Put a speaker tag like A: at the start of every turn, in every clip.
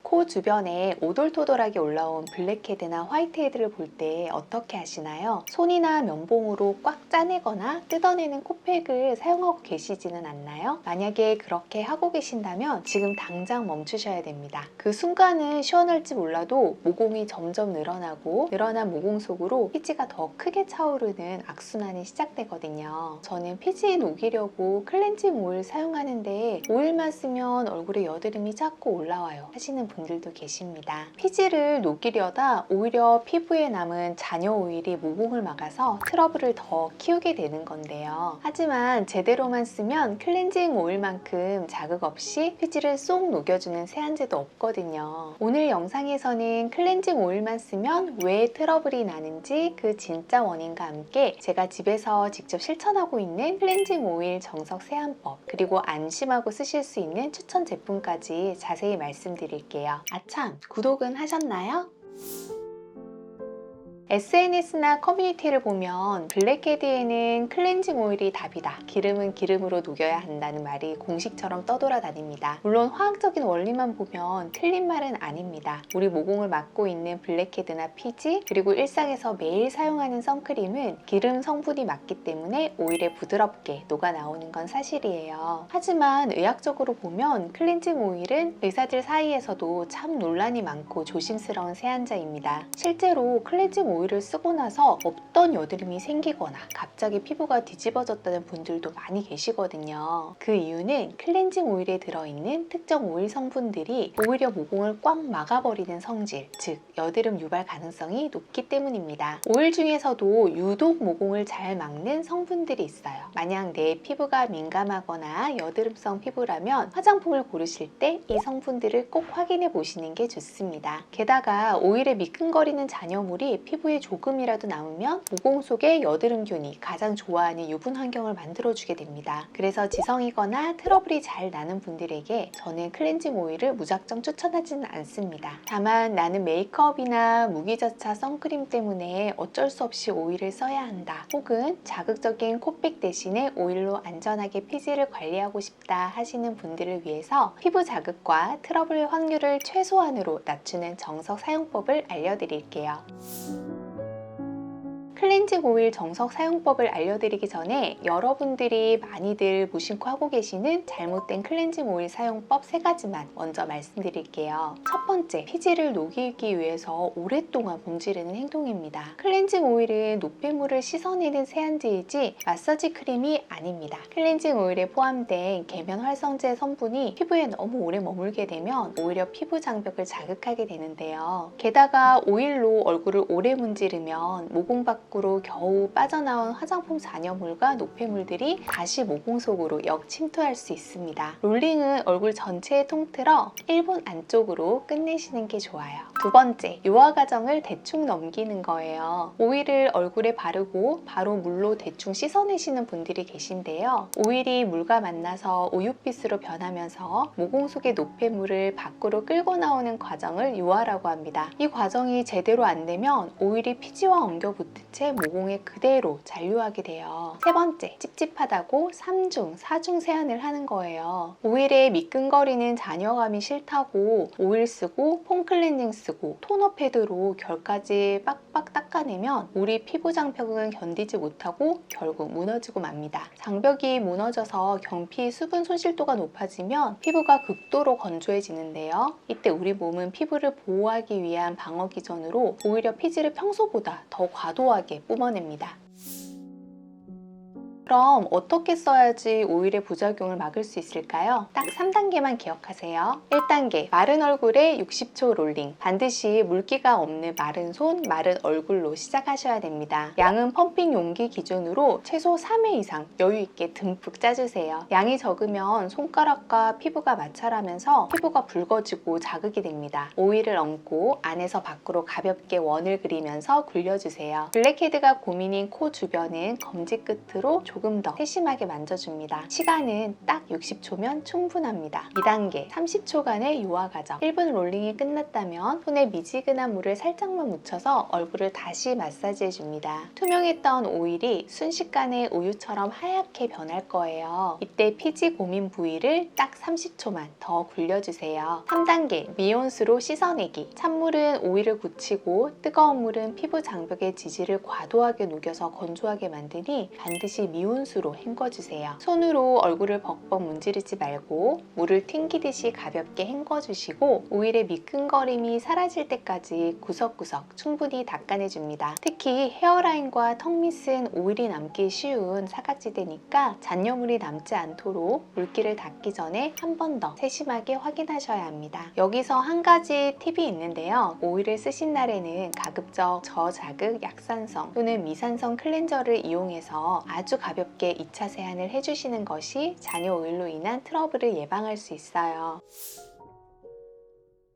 A: 코 주변에 오돌토돌하게 올라온 블랙헤드나 화이트헤드를 볼 때 어떻게 하시나요? 손이나 면봉으로 꽉 짜내거나 뜯어내는 코팩을 사용하고 계시지는 않나요? 만약에 그렇게 하고 계신다면 지금 당장 멈추셔야 됩니다. 그 순간은 시원할지 몰라도 모공이 점점 늘어나고 늘어난 모공 속으로 피지가 더 크게 차오르는 악순환이 시작되거든요. 저는 피지에 녹이려고 클렌징 오일 사용하는데 오일만 쓰면 얼굴에 여드름이 자꾸 올라와요 하시는 분들도 계십니다. 피지를 녹이려다 오히려 피부에 남은 잔여 오일이 모공을 막아서 트러블을 더 키우게 되는 건데요. 하지만 제대로만 쓰면 클렌징 오일만큼 자극 없이 피지를 쏙 녹여주는 세안제도 없거든요. 오늘 영상에서는 클렌징 오일만 쓰면 왜 트러블이 나는지 그 진짜 원인과 함께 제가 집에서 직접 실천하고 있는 클렌징 오일 정석 세안법 그리고 안심하고 쓰실 수 있는 추천 제품까지 자세히 말씀드릴게요. 아참, 구독은 하셨나요? SNS나 커뮤니티를 보면 블랙헤드에는 클렌징 오일이 답이다. 기름은 기름으로 녹여야 한다는 말이 공식처럼 떠돌아다닙니다. 물론 화학적인 원리만 보면 틀린 말은 아닙니다. 우리 모공을 막고 있는 블랙헤드나 피지 그리고 일상에서 매일 사용하는 선크림은 기름 성분이 많기 때문에 오일에 부드럽게 녹아 나오는 건 사실이에요. 하지만 의학적으로 보면 클렌징 오일은 의사들 사이에서도 참 논란이 많고 조심스러운 세안제입니다. 실제로 클렌징 오일을 쓰고 나서 없던 여드름이 생기거나 갑자기 피부가 뒤집어졌다는 분들도 많이 계시거든요. 그 이유는 클렌징 오일에 들어있는 특정 오일 성분들이 오히려 모공을 꽉 막아버리는 성질, 즉 여드름 유발 가능성이 높기 때문입니다. 오일 중에서도 유독 모공을 잘 막는 성분들이 있어요. 만약 내 피부가 민감하거나 여드름성 피부라면 화장품을 고르실 때 이 성분들을 꼭 확인해 보시는 게 좋습니다. 게다가 오일에 미끈거리는 잔여물이 피부에 조금이라도 남으면 모공 속에 여드름균이 가장 좋아하는 유분 환경을 만들어주게 됩니다. 그래서 지성이거나 트러블이 잘 나는 분들에게 저는 클렌징 오일을 무작정 추천하지는 않습니다. 다만 나는 메이크업이나 무기자차 선크림 때문에 어쩔 수 없이 오일을 써야 한다. 혹은 자극적인 코팩 대신에 오일로 안전하게 피지를 관리하고 싶다 하시는 분들을 위해서 피부 자극과 트러블 확률을 최소한으로 낮추는 정석 사용법을 알려드릴게요. 클렌징 오일 정석 사용법을 알려드리기 전에 여러분들이 많이들 무심코 하고 계시는 잘못된 클렌징 오일 사용법 3가지만 먼저 말씀드릴게요. 첫 번째, 피지를 녹이기 위해서 오랫동안 문지르는 행동입니다. 클렌징 오일은 노폐물을 씻어내는 세안제이지 마사지 크림이 아닙니다. 클렌징 오일에 포함된 계면 활성제 성분이 피부에 너무 오래 머물게 되면 오히려 피부 장벽을 자극하게 되는데요. 게다가 오일로 얼굴을 오래 문지르면 모공 밖으로 겨우 빠져나온 화장품 잔여물과 노폐물들이 다시 모공 속으로 역침투할 수 있습니다. 롤링은 얼굴 전체에 통틀어 1분 안쪽으로 끝내시는 게 좋아요. 두 번째, 유화 과정을 대충 넘기는 거예요. 오일을 얼굴에 바르고 바로 물로 대충 씻어내시는 분들이 계신데요. 오일이 물과 만나서 우유빛으로 변하면서 모공 속의 노폐물을 밖으로 끌고 나오는 과정을 유화라고 합니다. 이 과정이 제대로 안 되면 오일이 피지와 엉겨붙은 채 모공에 그대로 잔류하게 돼요. 세 번째, 찝찝하다고 3중, 4중 세안을 하는 거예요. 오일에 미끈거리는 잔여감이 싫다고 오일 쓰고 폼 클렌징 쓰고 토너 패드로 결까지 빡빡 닦아내면 우리 피부 장벽은 견디지 못하고 결국 무너지고 맙니다. 장벽이 무너져서 경피 수분 손실도가 높아지면 피부가 극도로 건조해지는데요. 이때 우리 몸은 피부를 보호하기 위한 방어 기전으로 오히려 피지를 평소보다 더 과도하게 뿜어냅니다. 그럼 어떻게 써야지 오일의 부작용을 막을 수 있을까요? 딱 3단계만 기억하세요. 1단계, 마른 얼굴에 60초 롤링. 반드시 물기가 없는 마른 손, 마른 얼굴로 시작하셔야 됩니다. 양은 펌핑 용기 기준으로 최소 3회 이상 여유 있게 듬뿍 짜주세요. 양이 적으면 손가락과 피부가 마찰하면서 피부가 붉어지고 자극이 됩니다. 오일을 얹고 안에서 밖으로 가볍게 원을 그리면서 굴려주세요. 블랙헤드가 고민인 코 주변은 검지 끝으로 조금 더 세심하게 만져줍니다. 시간은 딱 60초면 충분합니다. 2단계 30초간의 유화 과정. 1분 롤링이 끝났다면 손에 미지근한 물을 살짝만 묻혀서 얼굴을 다시 마사지해줍니다. 투명했던 오일이 순식간에 우유처럼 하얗게 변할 거예요. 이때 피지 고민 부위를 딱 30초만 더 굴려주세요. 3단계 미온수로 씻어내기. 찬물은 오일을 굳히고 뜨거운 물은 피부 장벽의 지지를 과도하게 녹여서 건조하게 만드니 반드시 미온수로 헹궈주세요. 손으로 얼굴을 벅벅 문지르지 말고 물을 튕기듯이 가볍게 헹궈주시고 오일의 미끈거림이 사라질 때까지 구석구석 충분히 닦아내줍니다. 특히 헤어라인과 턱 밑은 오일이 남기 쉬운 사각지대니까 잔여물이 남지 않도록 물기를 닦기 전에 한 번 더 세심하게 확인하셔야 합니다. 여기서 한 가지 팁이 있는데요. 오일을 쓰신 날에는 가급적 저자극 약산성 또는 미산성 클렌저를 이용해서 아주 가볍게 2차 세안을 해주시는 것이 잔여 오일로 인한 트러블을 예방할 수 있어요.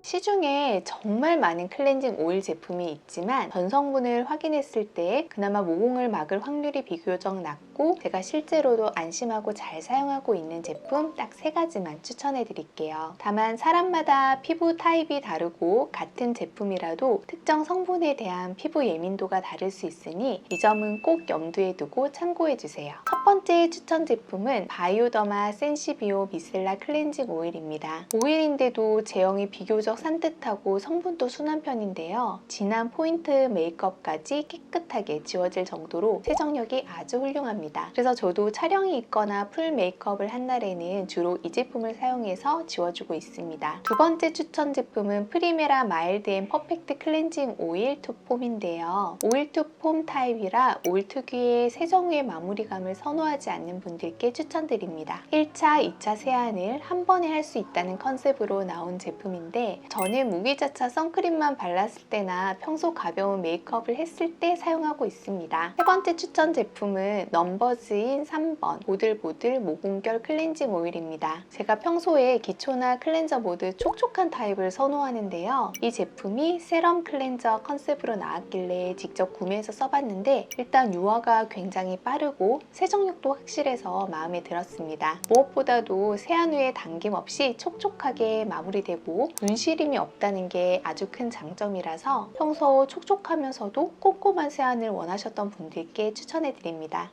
A: 시중에 정말 많은 클렌징 오일 제품이 있지만 전성분을 확인했을 때 그나마 모공을 막을 확률이 비교적 낮고 제가 실제로도 안심하고 잘 사용하고 있는 제품 딱 3가지만 추천해 드릴게요. 다만 사람마다 피부 타입이 다르고 같은 제품이라도 특정 성분에 대한 피부 예민도가 다를 수 있으니 이 점은 꼭 염두에 두고 참고해 주세요. 첫 번째 추천 제품은 바이오더마 센시비오 미셀라 클렌징 오일입니다. 오일인데도 제형이 비교적 산뜻하고 성분도 순한 편인데요. 진한 포인트 메이크업까지 깨끗하게 지워질 정도로 세정력이 아주 훌륭합니다. 그래서 저도 촬영이 있거나 풀 메이크업을 한 날에는 주로 이 제품을 사용해서 지워주고 있습니다. 두 번째 추천 제품은 프리메라 마일드 앤 퍼펙트 클렌징 오일 투폼인데요. 오일 투폼 타입이라 오일 특유의 세정 후의 마무리감을 선호하지 않는 분들께 추천드립니다. 1차, 2차 세안을 한 번에 할 수 있다는 컨셉으로 나온 제품인데 저는 무기자차 선크림만 발랐을 때나 평소 가벼운 메이크업을 했을 때 사용하고 있습니다. 세 번째 추천 제품은 넘버즈인 3번 보들보들 모공결 클렌징 오일입니다. 제가 평소에 기초나 클렌저 모두 촉촉한 타입을 선호하는데요. 이 제품이 세럼 클렌저 컨셉으로 나왔길래 직접 구매해서 써봤는데 일단 유화가 굉장히 빠르고 세정력도 확실해서 마음에 들었습니다. 무엇보다도 세안 후에 당김 없이 촉촉하게 마무리되고 분시림이 없다는 게 아주 큰 장점이라서 평소 촉촉하면서도 꼼꼼한 세안을 원하셨던 분들께 추천해드립니다.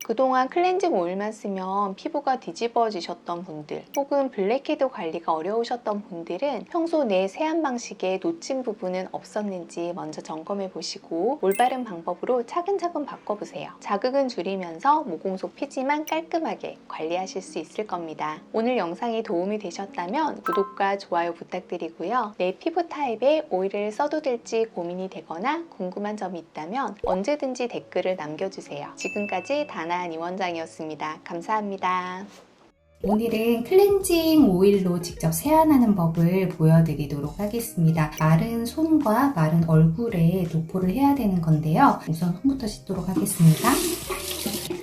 A: 그동안 클렌징 오일만 쓰면 피부가 뒤집어지셨던 분들 혹은 블랙헤드 관리가 어려우셨던 분들은 평소 내 세안 방식에 놓친 부분은 없었는지 먼저 점검해 보시고 올바른 방법으로 차근차근 바꿔보세요. 자극은 줄이면서 모공 속 피지만 깔끔하게 관리하실 수 있을 겁니다. 오늘 영상이 도움이 되셨다면 구독과 좋아요 부탁드리고요. 내 피부 타입에 오일을 써도 될지 고민이 되거나 궁금한 점이 있다면 언제든지 댓글을 남겨주세요. 지금까지 다나 이 원장이었습니다. 감사합니다.
B: 오늘은 클렌징 오일로 직접 세안하는 법을 보여드리도록 하겠습니다. 마른 손과 마른 얼굴에 도포를 해야 되는 건데요. 우선 손부터 씻도록 하겠습니다.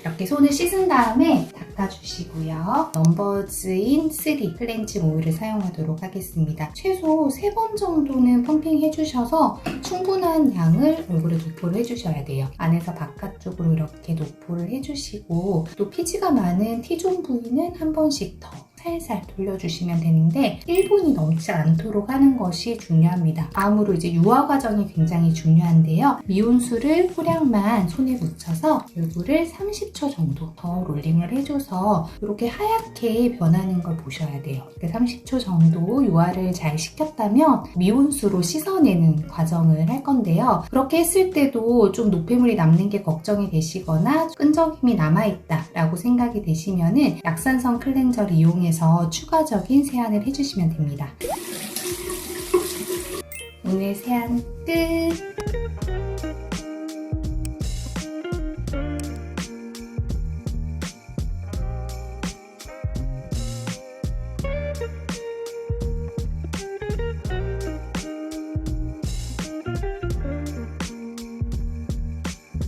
B: 이렇게 손을 씻은 다음에 닦아주시고요. 넘버즈인 3 클렌징 오일을 사용하도록 하겠습니다. 최소 3번 정도는 펌핑 해주셔서 충분한 양을 얼굴에 도포를 해주셔야 돼요. 안에서 바깥쪽으로 이렇게 도포를 해주시고 또 피지가 많은 T존 부위는 한 번씩 더 살살 돌려주시면 되는데 1분이 넘지 않도록 하는 것이 중요합니다. 다음으로 이제 유화 과정이 굉장히 중요한데요. 미온수를 소량만 손에 묻혀서 얼굴을 30초 정도 더 롤링을 해줘서 이렇게 하얗게 변하는 걸 보셔야 돼요. 30초 정도 유화를 잘 시켰다면 미온수로 씻어내는 과정을 할 건데요. 그렇게 했을 때도 좀 노폐물이 남는 게 걱정이 되시거나 끈적임이 남아있다라고 생각이 되시면은 약산성 클렌저를 이용해서 추가적인 세안을 해주시면 됩니다. 오늘 세안 끝!